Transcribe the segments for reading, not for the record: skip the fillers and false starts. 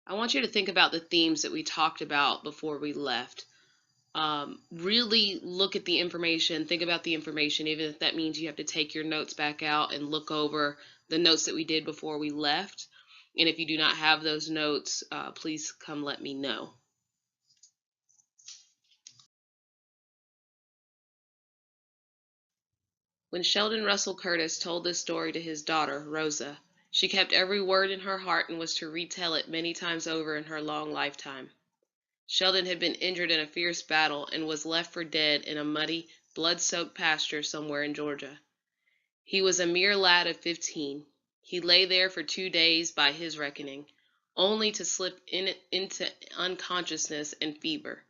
I want you to think about the themes that we talked about before we left. Really look at the information, think about the information, even if that means you have to take your notes back out and look over the notes that we did before we left. And if you do not have those notes, please come let me know. When Sheldon Russell Curtis told this story to his daughter, Rosa, she kept every word in her heart and was to retell it many times over in her long lifetime. Sheldon had been injured in a fierce battle and was left for dead in a muddy, blood-soaked pasture somewhere in Georgia. He was a mere lad of 15. He lay there for 2 days by his reckoning, only to slip into unconsciousness and fever.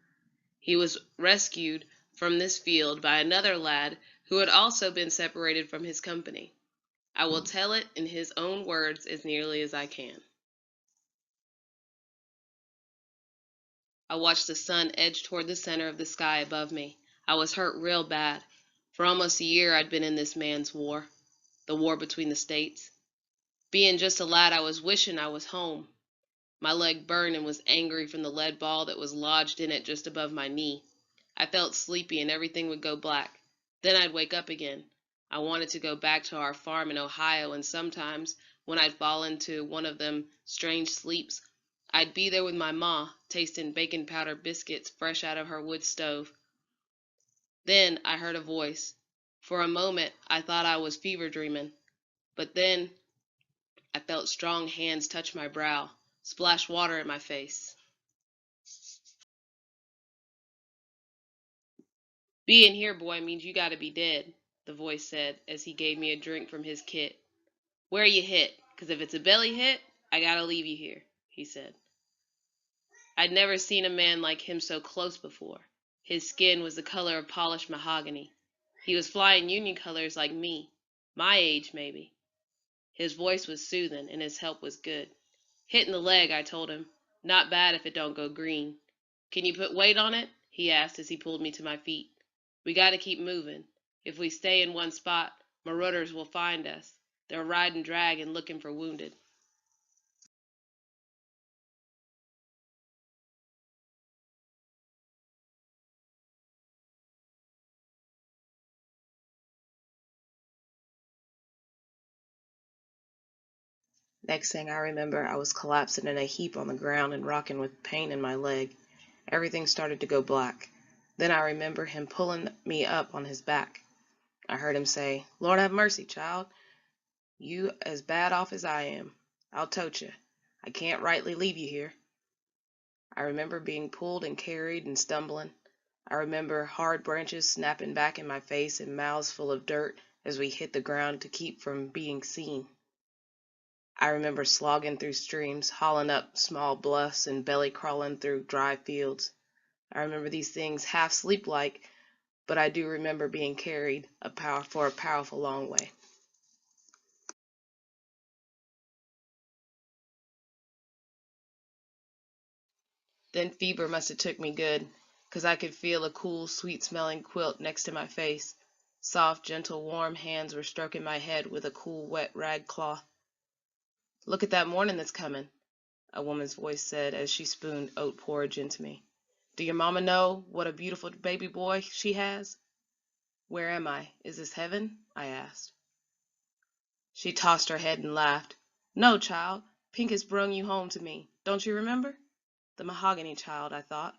He was rescued from this field by another lad who had also been separated from his company. I will tell it in his own words as nearly as I can. I watched the sun edge toward the center of the sky above me. I was hurt real bad. For almost a year I'd been in this man's war, the war between the states. Being just a lad, I was wishing I was home. My leg burned and was angry from the lead ball that was lodged in it just above my knee. I felt sleepy and everything would go black. Then I'd wake up again. I wanted to go back to our farm in Ohio, and sometimes, when I'd fall into one of them strange sleeps, I'd be there with my ma, tasting baking powder biscuits fresh out of her wood stove. Then I heard a voice. For a moment I thought I was fever dreaming, but then I felt strong hands touch my brow, splash water in my face. Being here, boy, means you gotta be dead, the voice said as he gave me a drink from his kit. Where you hit? 'Cause if it's a belly hit, I gotta leave you here, he said. I'd never seen a man like him so close before. His skin was the color of polished mahogany. He was flying Union colors like me. My age, maybe. His voice was soothing, and his help was good. Hit in the leg, I told him. Not bad if it don't go green. Can you put weight on it? He asked as he pulled me to my feet. We gotta keep moving. If we stay in one spot, marauders will find us. They're riding drag and looking for wounded. Next thing I remember, I was collapsing in a heap on the ground and rocking with pain in my leg. Everything started to go black. Then I remember him pulling me up on his back. I heard him say, Lord have mercy, child. You as bad off as I am. I'll tote you. I can't rightly leave you here. I remember being pulled and carried and stumbling. I remember hard branches snapping back in my face and mouths full of dirt as we hit the ground to keep from being seen. I remember slogging through streams, hauling up small bluffs, and belly crawling through dry fields. I remember these things half sleep-like, but I do remember being carried for a powerful long way. Then fever must have took me good, 'cause I could feel a cool, sweet-smelling quilt next to my face. Soft, gentle, warm hands were stroking my head with a cool, wet rag cloth. Look at that morning that's coming, a woman's voice said as she spooned oat porridge into me. Do your mama know what a beautiful baby boy she has? Where am I? Is this heaven? I asked. She tossed her head and laughed. No, child. Pink has brung you home to me. Don't you remember? The mahogany child, I thought.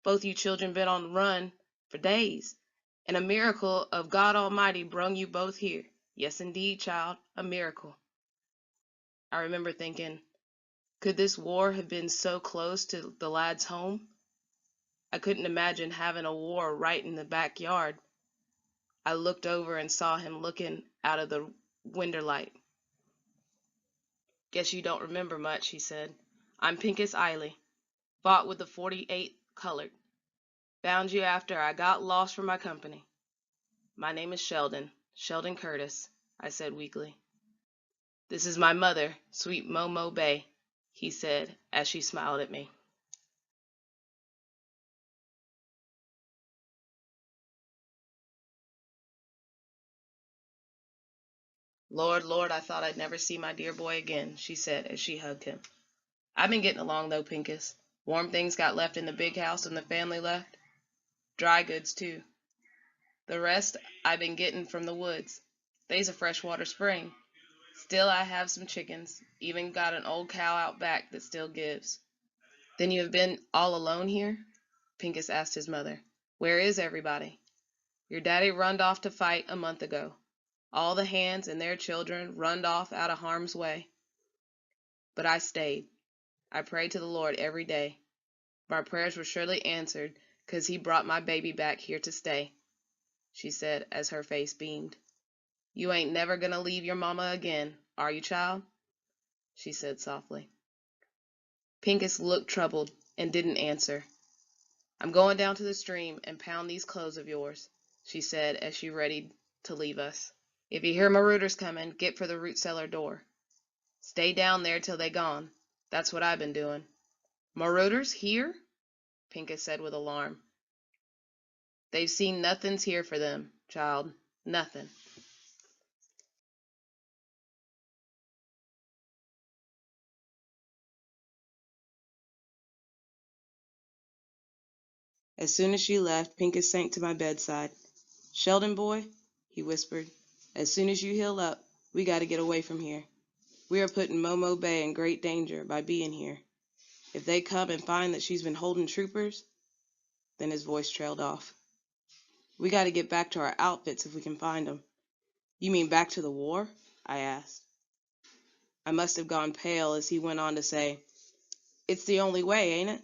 Both you children been on the run for days, and a miracle of God Almighty brung you both here. Yes, indeed, child, a miracle. I remember thinking, could this war have been so close to the lad's home? I couldn't imagine having a war right in the backyard. I looked over and saw him looking out of the window light. Guess you don't remember much, he said. I'm Pincus Eiley. Fought with the 48 colored. Found you after I got lost from my company. My name is Sheldon Curtis, I said weakly. This is my mother, sweet Momo Bay, he said as she smiled at me. Lord, Lord, I thought I'd never see my dear boy again, she said as she hugged him. I've been getting along though, Pincus. Warm things got left in the big house when the family left. Dry goods, too. The rest I've been getting from the woods. They's a freshwater spring. Still, I have some chickens. Even got an old cow out back that still gives. Then you have been all alone here? Pincus asked his mother. Where is everybody? Your daddy runned off to fight a month ago. All the hands and their children runned off out of harm's way. But I stayed. I prayed to the Lord every day. My prayers were surely answered, 'cause he brought my baby back here to stay, she said as her face beamed. You ain't never gonna leave your mama again, are you, child? She said softly. Pincus looked troubled and didn't answer. I'm going down to the stream and pound these clothes of yours, she said as she readied to leave us. If you hear marauders coming, get for the root cellar door. Stay down there till they gone. That's what I've been doing. Marauders here? Pincus said with alarm. They've seen nothing's here for them, child. Nothing. As soon as she left, Pincus sank to my bedside. Sheldon, boy, he whispered, as soon as you heal up, we got to get away from here. We are putting Momo Bay in great danger by being here. If they come and find that she's been holding troopers, then his voice trailed off. We got to get back to our outfits if we can find them. You mean back to the war? I asked. I must have gone pale as he went on to say, It's the only way, ain't it?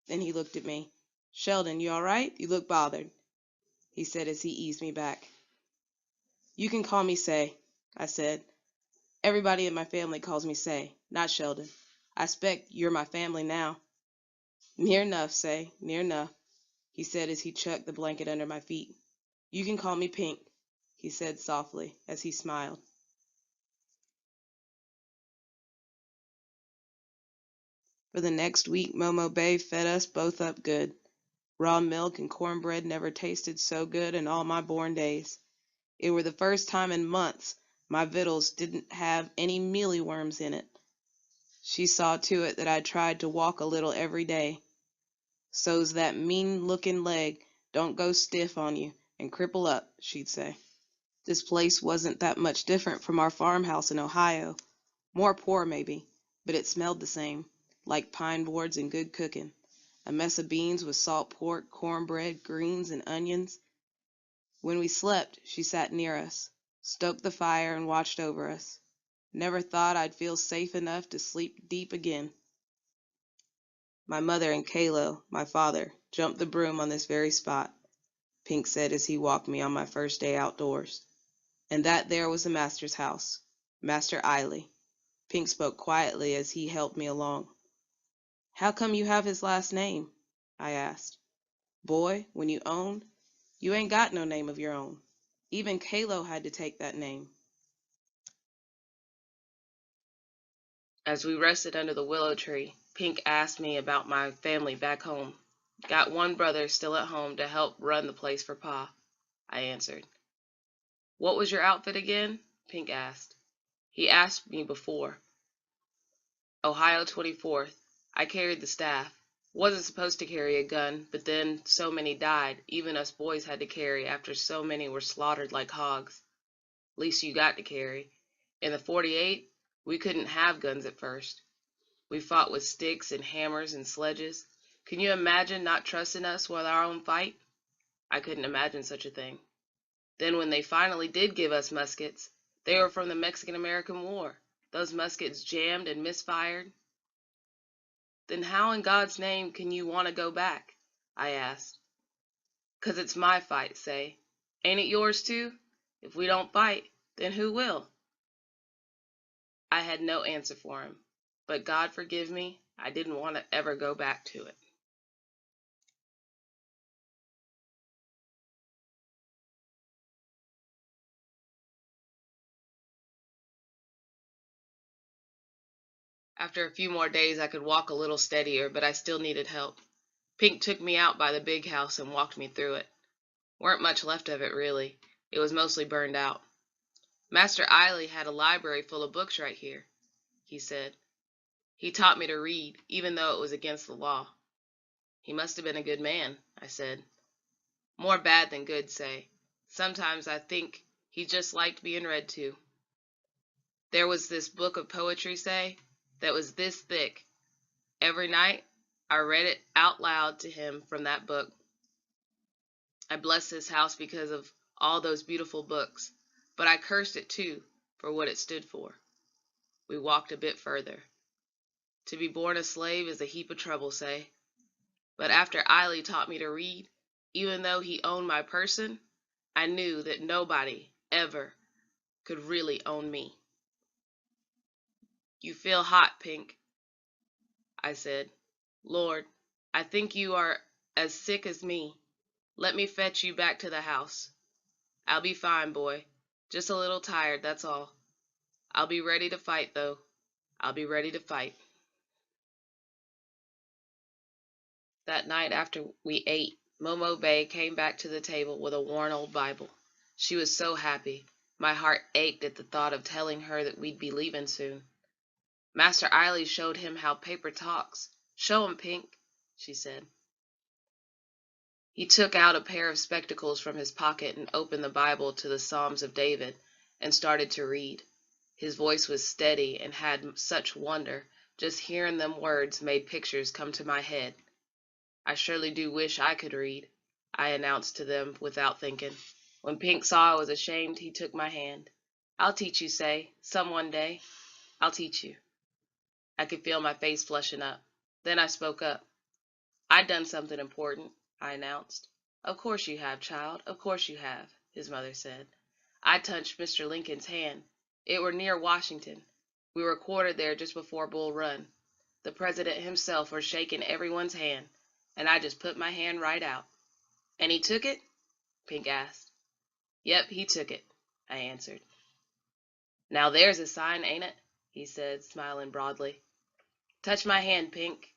Then he looked at me. Sheldon, you all right? You look bothered, he said as he eased me back. You can call me Say, I said. Everybody in my family calls me Say, not Sheldon. I expect you're my family now. Near enough, Say, near enough, he said as he chucked the blanket under my feet. You can call me Pink, he said softly as he smiled. For the next week, Momo Bay fed us both up good. Raw milk and cornbread never tasted so good in all my born days. It were the first time in months my victuals didn't have any mealyworms in it. She saw to it that I tried to walk a little every day, so's that mean-looking leg don't go stiff on you and cripple up, she'd say. This place wasn't that much different from our farmhouse in Ohio. More poor, maybe, but it smelled the same, like pine boards and good cooking. A mess of beans with salt pork, cornbread, greens, and onions. When we slept, she sat near us, stoked the fire, and watched over us. Never thought I'd feel safe enough to sleep deep again. My mother and Kalo, my father, jumped the broom on this very spot, Pink said as he walked me on my first day outdoors. And that there was the master's house, Master Eiley. Pink spoke quietly as he helped me along. How come you have his last name? I asked. Boy, when you own, you ain't got no name of your own. Even Kalo had to take that name. As we rested under the willow tree, Pink asked me about my family back home. Got one brother still at home to help run the place for Pa, I answered. What was your outfit again? Pink asked. He asked me before. Ohio 24th. I carried the staff. Wasn't supposed to carry a gun, but then so many died, even us boys had to carry after so many were slaughtered like hogs. Least you got to carry. In the 48, we couldn't have guns at first. We fought with sticks and hammers and sledges. Can you imagine not trusting us with our own fight? I couldn't imagine such a thing. Then when they finally did give us muskets, they were from the Mexican-American War. Those muskets jammed and misfired. Then how in God's name can you want to go back? I asked. 'Cause it's my fight, Say. Ain't it yours too? If we don't fight, then who will? I had no answer for him, but God forgive me, I didn't want to ever go back to it. After a few more days, I could walk a little steadier, but I still needed help. Pink took me out by the big house and walked me through it. Weren't much left of it, really. It was mostly burned out. Master Eiley had a library full of books right here, he said. He taught me to read, even though it was against the law. He must have been a good man, I said. More bad than good, say. Sometimes I think he just liked being read to. There was this book of poetry, say, that was this thick. Every night, I read it out loud to him from that book. I blessed this house because of all those beautiful books, but I cursed it too for what it stood for. We walked a bit further. To be born a slave is a heap of trouble, say. But after Eiley taught me to read, even though he owned my person, I knew that nobody ever could really own me. You feel hot, Pink, I said. Lord, I think you are as sick as me. Let me fetch you back to the house. I'll be fine, boy. Just a little tired, that's all. I'll be ready to fight, though. I'll be ready to fight. That night after we ate, Momo Bay came back to the table with a worn old Bible. She was so happy. My heart ached at the thought of telling her that we'd be leaving soon. Master Eiley showed him how paper talks. Show him, Pink, she said. He took out a pair of spectacles from his pocket and opened the Bible to the Psalms of David and started to read. His voice was steady and had such wonder. Just hearing them words made pictures come to my head. I surely do wish I could read, I announced to them without thinking. When Pink saw I was ashamed, he took my hand. I'll teach you, say, some one day. I'll teach you. I could feel my face flushing up. Then I spoke up. I'd done something important, I announced. Of course you have, child, of course you have, his mother said. I touched Mr. Lincoln's hand. It were near Washington. We were quartered there just before Bull Run. The president himself were shaking everyone's hand, and I just put my hand right out. And he took it? Pink asked. Yep, he took it, I answered. Now there's a sign, ain't it? He said, smiling broadly. Touch my hand, Pink.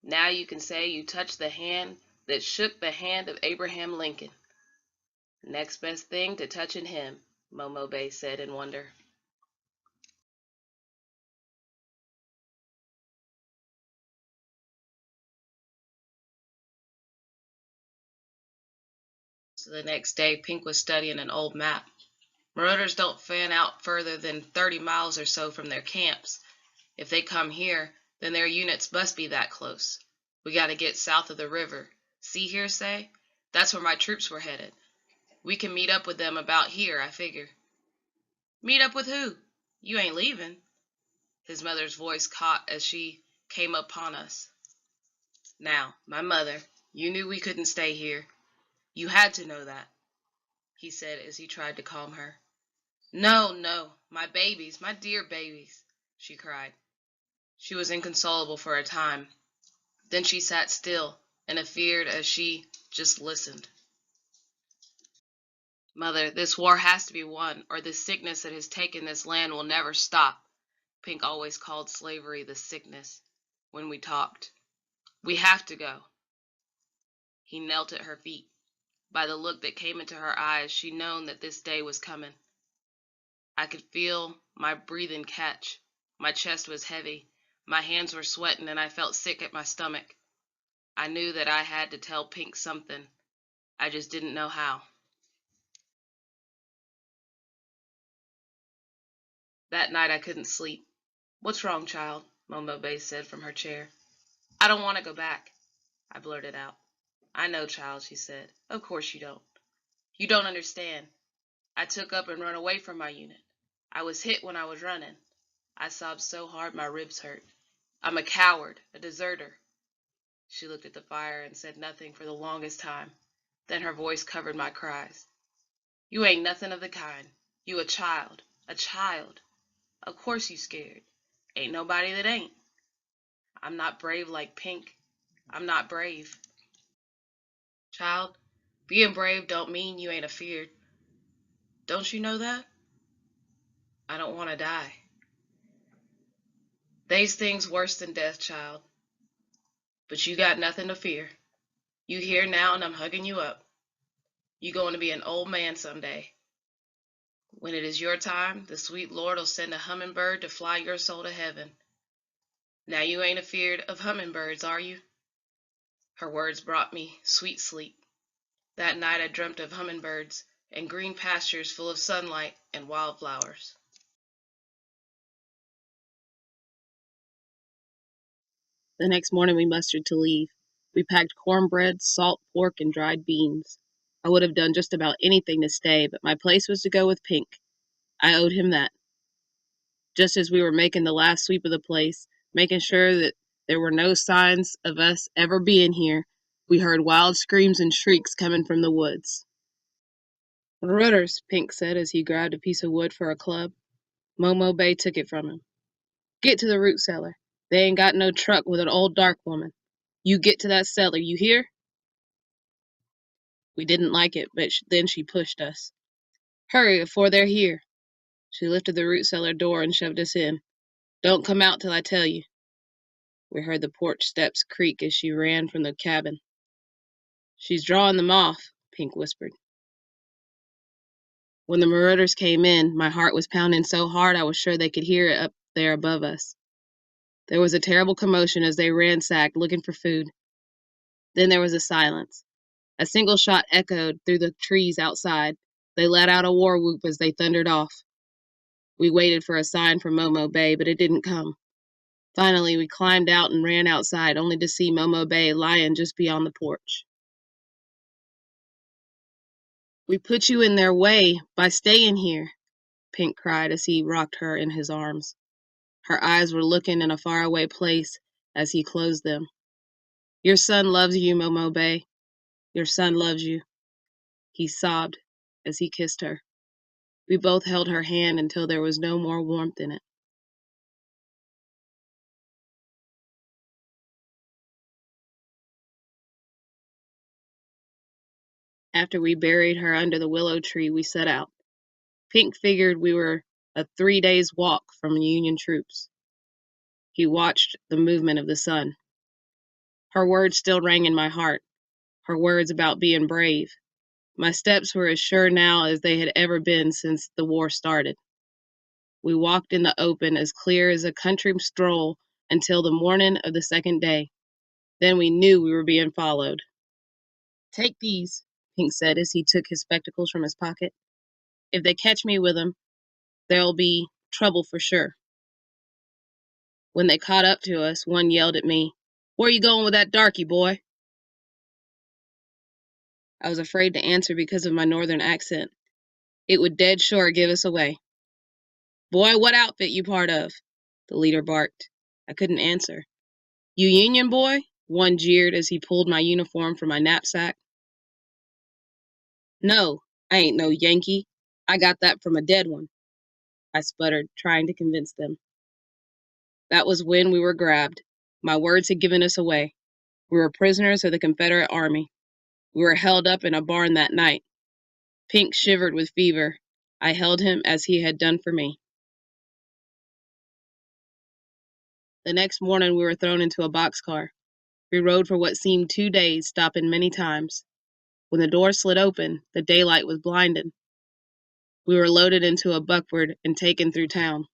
Now you can say you touched the hand that shook the hand of Abraham Lincoln. Next best thing to touching him, Momo Bay said in wonder. So the next day, Pink was studying an old map. Marauders don't fan out further than 30 miles or so from their camps. If they come here, then their units must be that close. We got to get south of the river. See here, say? That's where my troops were headed. We can meet up with them about here, I figure. Meet up with who? You ain't leaving. His mother's voice caught as she came upon us. Now, my mother, you knew we couldn't stay here. You had to know that, he said as he tried to calm her. No, no, my babies, my dear babies, she cried. She was inconsolable for a time. Then she sat still and afeared as she just listened. Mother, this war has to be won, or this sickness that has taken this land will never stop. Pink always called slavery the sickness when we talked. We have to go. He knelt at her feet. By the look that came into her eyes, she known that this day was coming. I could feel my breathing catch. My chest was heavy. My hands were sweating, and I felt sick at my stomach. I knew that I had to tell Pink something. I just didn't know how. That night I couldn't sleep. What's wrong, child? Momo Bay said from her chair. I don't want to go back, I blurted out. I know, child, she said. Of course you don't. You don't understand. I took up and run away from my unit. I was hit when I was running. I sobbed so hard my ribs hurt. I'm a coward, a deserter. She looked at the fire and said nothing for the longest time. Then her voice covered my cries. You ain't nothing of the kind. You a child. A child. Of course you scared. Ain't nobody that ain't. I'm not brave like Pink. I'm not brave. Child, being brave don't mean you ain't afeared. Don't you know that? I don't want to die. They's things worse than death, child. But you got nothing to fear. You here now and I'm hugging you up. You going to be an old man someday. When it is your time, the sweet Lord'll send a hummingbird to fly your soul to heaven. Now you ain't afeard of hummingbirds, are you? Her words brought me sweet sleep. That night I dreamt of hummingbirds and green pastures full of sunlight and wildflowers. The next morning we mustered to leave. We packed cornbread, salt pork, and dried beans. I would have done just about anything to stay, but my place was to go with Pink. I owed him that. Just as we were making the last sweep of the place, making sure that there were no signs of us ever being here, we heard wild screams and shrieks coming from the woods. Rudders, Pink said as he grabbed a piece of wood for a club. Momo Bay took it from him. Get to the root cellar. They ain't got no truck with an old dark woman. You get to that cellar, you hear? We didn't like it, but then she pushed us. Hurry, before they're here. She lifted the root cellar door and shoved us in. Don't come out till I tell you. We heard the porch steps creak as she ran from the cabin. She's drawing them off, Pink whispered. When the marauders came in, my heart was pounding so hard I was sure they could hear it up there above us. There was a terrible commotion as they ransacked, looking for food. Then there was a silence. A single shot echoed through the trees outside. They let out a war whoop as they thundered off. We waited for a sign from Momo Bay, but it didn't come. Finally, we climbed out and ran outside, only to see Momo Bay lying just beyond the porch. We put you in their way by staying here, Pink cried as he rocked her in his arms. Her eyes were looking in a faraway place as he closed them. Your son loves you, Momo Bay. Your son loves you. He sobbed as he kissed her. We both held her hand until there was no more warmth in it. After we buried her under the willow tree, we set out. Pink figured we were a 3 days' walk from Union troops. He watched the movement of the sun. Her words still rang in my heart, her words about being brave. My steps were as sure now as they had ever been since the war started. We walked in the open as clear as a country stroll until the morning of the second day. Then we knew we were being followed. Take these, Pink said as he took his spectacles from his pocket. If they catch me with them, there'll be trouble for sure. When they caught up to us, one yelled at me, Where you going with that darky, boy? I was afraid to answer because of my northern accent. It would dead sure give us away. Boy, what outfit you part of? The leader barked. I couldn't answer. You Union boy? One jeered as he pulled my uniform from my knapsack. No, I ain't no Yankee. I got that from a dead one, I sputtered, trying to convince them. That was when we were grabbed. My words had given us away. We were prisoners of the Confederate Army. We were held up in a barn that night. Pink shivered with fever. I held him as he had done for me. The next morning we were thrown into a boxcar. We rode for what seemed 2 days, stopping many times. When the door slid open, the daylight was blinding. We were loaded into a buckboard and taken through town.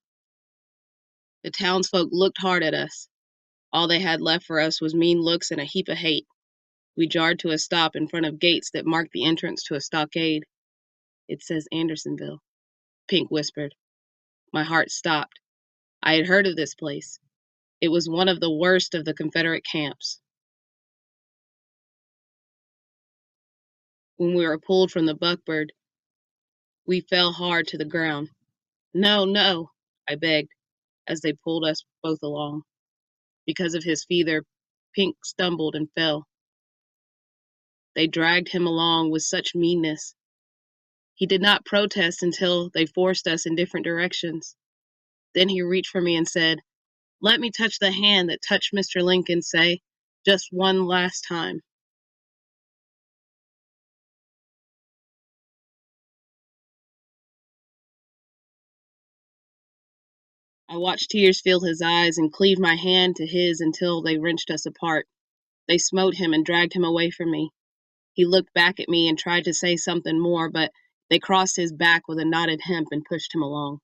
The townsfolk looked hard at us. All they had left for us was mean looks and a heap of hate. We jarred to a stop in front of gates that marked the entrance to a stockade. It says Andersonville, Pink whispered. My heart stopped. I had heard of this place. It was one of the worst of the Confederate camps. When we were pulled from the buckboard, we fell hard to the ground. No, no, I begged, as they pulled us both along. Because of his fever, Pink stumbled and fell. They dragged him along with such meanness. He did not protest until they forced us in different directions. Then he reached for me and said, Let me touch the hand that touched Mr. Lincoln, say, just one last time. I watched tears fill his eyes and cleave my hand to his until they wrenched us apart. They smote him and dragged him away from me. He looked back at me and tried to say something more, but they crossed his back with a knotted hemp and pushed him along.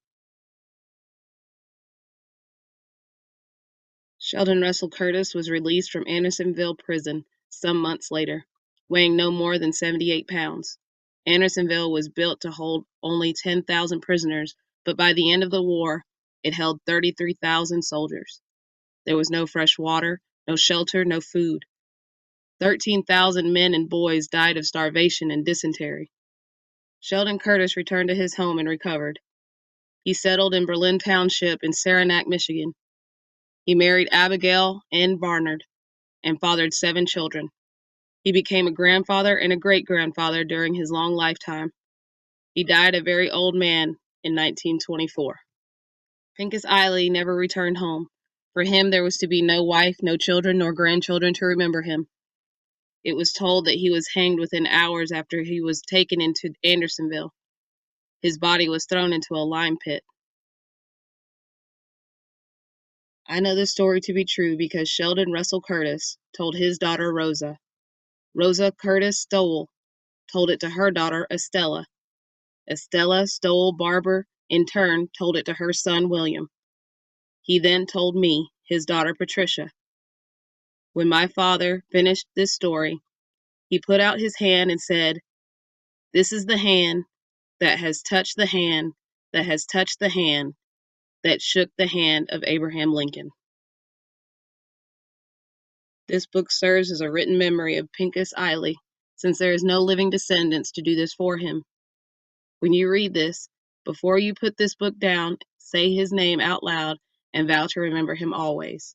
Sheldon Russell Curtis was released from Andersonville Prison some months later, weighing no more than 78 pounds. Andersonville was built to hold only 10,000 prisoners, but by the end of the war, it held 33,000 soldiers. There was no fresh water, no shelter, no food. 13,000 men and boys died of starvation and dysentery. Sheldon Curtis returned to his home and recovered. He settled in Berlin Township in Saranac, Michigan. He married Abigail N. Barnard and fathered 7 children. He became a grandfather and a great-grandfather during his long lifetime. He died a very old man in 1924. Pincus Eiley never returned home. For him, there was to be no wife, no children, nor grandchildren to remember him. It was told that he was hanged within hours after he was taken into Andersonville. His body was thrown into a lime pit. I know this story to be true because Sheldon Russell Curtis told his daughter Rosa. Rosa Curtis Stowell told it to her daughter Estella. Estella Stowell Barber, in turn, told it to her son William. He then told me, his daughter Patricia. When my father finished this story, he put out his hand and said, "This is the hand that has touched the hand that has touched the hand that shook the hand of Abraham Lincoln." This book serves as a written memory of Pincus Eiley, since there is no living descendants to do this for him. When you read this, before you put this book down, say his name out loud and vow to remember him always.